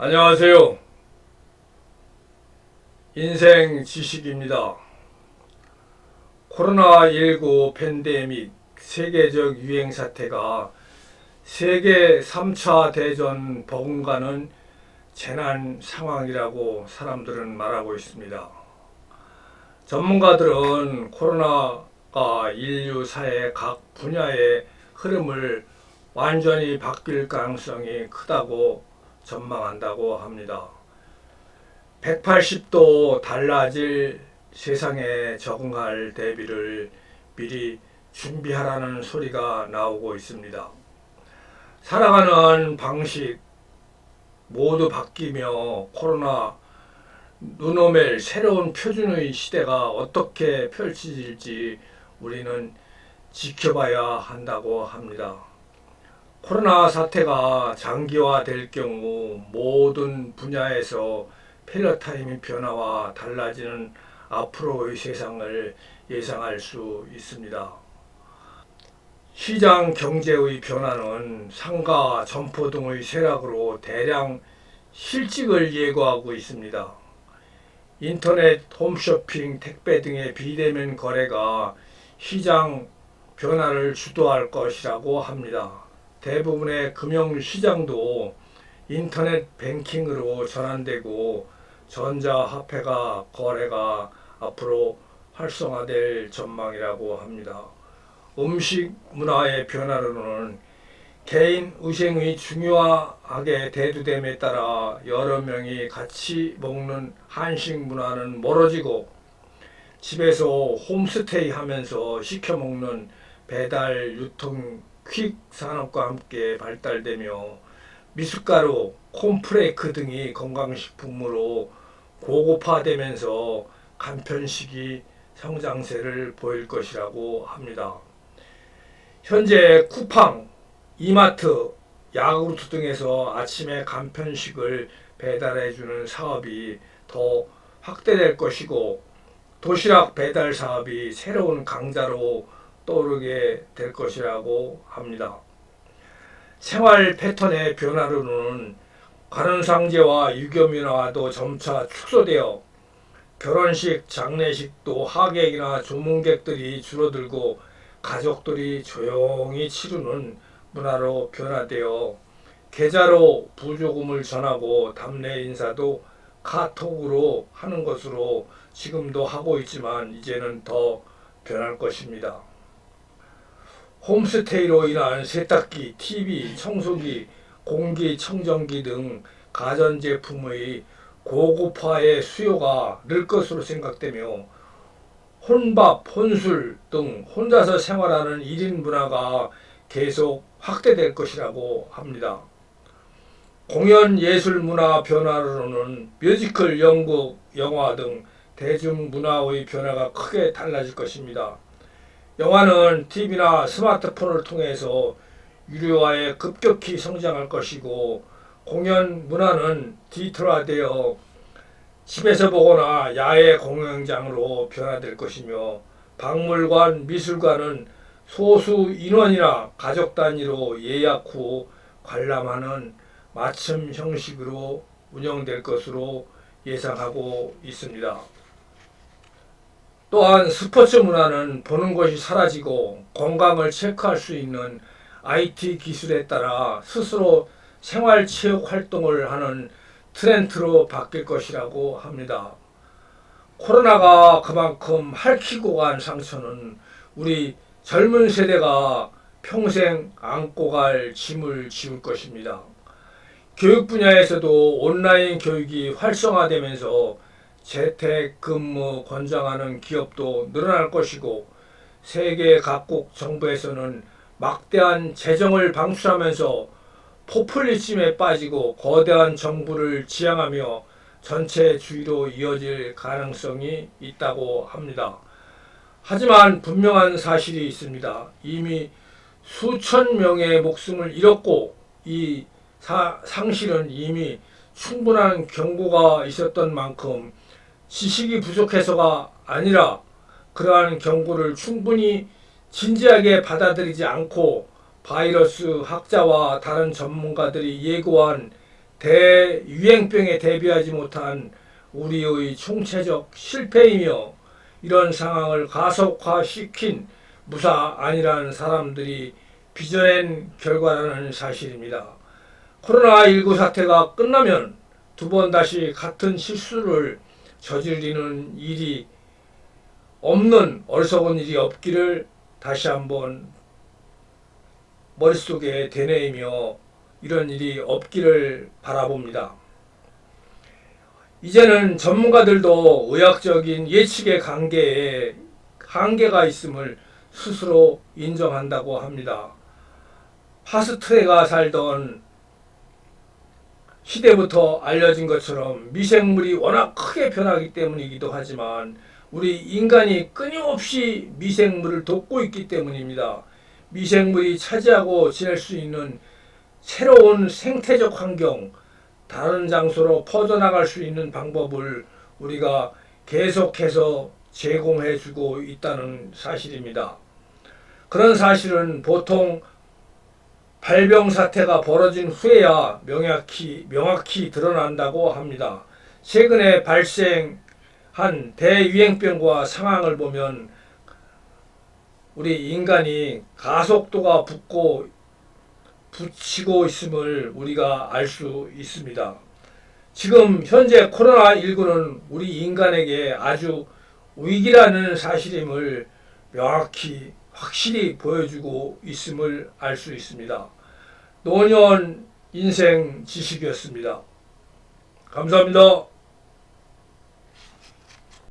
안녕하세요. 인생 지식입니다. 코로나19 팬데믹 세계적 유행 사태가 세계 3차 대전 버금가는 재난 상황이라고 사람들은 말하고 있습니다. 전문가들은 코로나가 인류 사회 각 분야의 흐름을 완전히 바뀔 가능성이 크다고 전망한다고 합니다. 180도 달라질 세상에 적응할 대비를 미리 준비하라는 소리가 나오고 있습니다. 살아가는 방식 모두 바뀌며 코로나 눈오맬 새로운 표준의 시대가 어떻게 펼쳐질지 우리는 지켜봐야 한다고 합니다. 코로나 사태가 장기화될 경우 모든 분야에서 패러다임 변화와 달라지는 앞으로의 세상을 예상할 수 있습니다. 시장 경제의 변화는 상가, 점포 등의 쇠락으로 대량 실직을 예고하고 있습니다. 인터넷, 홈쇼핑, 택배 등의 비대면 거래가 시장 변화를 주도할 것이라고 합니다. 대부분의 금융시장도 인터넷 뱅킹으로 전환되고 전자화폐가 거래가 앞으로 활성화될 전망이라고 합니다. 음식 문화의 변화로는 개인 위생이 중요하게 대두됨에 따라 여러 명이 같이 먹는 한식 문화는 멀어지고 집에서 홈스테이 하면서 시켜 먹는 배달 유통 퀵 산업과 함께 발달되며 미숫가루, 콘프레이크 등이 건강식품으로 고급화되면서 간편식이 성장세를 보일 것이라고 합니다. 현재 쿠팡, 이마트, 야구르트 등에서 아침에 간편식을 배달해주는 사업이 더 확대될 것이고 도시락 배달 사업이 새로운 강자로 떠오르게 될 것이라고 합니다. 생활 패턴의 변화로는 관혼상제와 유교문화도 점차 축소되어 결혼식, 장례식도 하객이나 조문객들이 줄어들고 가족들이 조용히 치르는 문화로 변화되어 계좌로 부조금을 전하고 답례 인사도 카톡으로 하는 것으로 지금도 하고 있지만 이제는 더 변할 것입니다. 홈스테이로 인한 세탁기, TV, 청소기, 공기청정기 등 가전제품의 고급화의 수요가 늘 것으로 생각되며 혼밥, 혼술 등 혼자서 생활하는 1인 문화가 계속 확대될 것이라고 합니다. 공연 예술 문화 변화로는 뮤지컬, 연극, 영화 등 대중문화의 변화가 크게 달라질 것입니다. 영화는 TV나 스마트폰을 통해서 유료화에 급격히 성장할 것이고 공연 문화는 디지털화되어 집에서 보거나 야외 공연장으로 변화될 것이며 박물관, 미술관은 소수 인원이나 가족 단위로 예약 후 관람하는 맞춤 형식으로 운영될 것으로 예상하고 있습니다. 또한 스포츠 문화는 보는 것이 사라지고 건강을 체크할 수 있는 IT 기술에 따라 스스로 생활체육 활동을 하는 트렌드로 바뀔 것이라고 합니다. 코로나가 그만큼 핥히고 간 상처는 우리 젊은 세대가 평생 안고 갈 짐을 지울 것입니다. 교육 분야에서도 온라인 교육이 활성화되면서 재택근무 권장하는 기업도 늘어날 것이고 세계 각국 정부에서는 막대한 재정을 방출하면서 포퓰리즘에 빠지고 거대한 정부를 지향하며 전체주의로 이어질 가능성이 있다고 합니다. 하지만 분명한 사실이 있습니다. 이미 수천 명의 목숨을 잃었고 이 상실은 이미 충분한 경고가 있었던 만큼 지식이 부족해서가 아니라 그러한 경고를 충분히 진지하게 받아들이지 않고 바이러스 학자와 다른 전문가들이 예고한 대유행병에 대비하지 못한 우리의 총체적 실패이며 이런 상황을 가속화시킨 무사 아니라는 사람들이 빚어낸 결과라는 사실입니다. 코로나19 사태가 끝나면 두 번 다시 같은 실수를 저지르는 일이 없는 어리석은 일이 없기를 다시 한번 머릿속에 되뇌이며 이런 일이 없기를 바라봅니다. 이제는 전문가들도 의학적인 예측의 관계에 한계가 있음을 스스로 인정한다고 합니다. 파스트레가 살던 시대부터 알려진 것처럼 미생물이 워낙 크게 변하기 때문이기도 하지만 우리 인간이 끊임없이 미생물을 돕고 있기 때문입니다. 미생물이 차지하고 지낼 수 있는 새로운 생태적 환경, 다른 장소로 퍼져나갈 수 있는 방법을 우리가 계속해서 제공해주고 있다는 사실입니다. 그런 사실은 보통 발병 사태가 벌어진 후에야 명확히 드러난다고 합니다. 최근에 발생한 대유행병과 상황을 보면 우리 인간이 가속도가 붙이고 있음을 우리가 알 수 있습니다. 지금 현재 코로나19는 우리 인간에게 아주 위기라는 사실임을 명확히 확실히 보여주고 있음을 알 수 있습니다. 노년 인생 지식이었습니다. 감사합니다.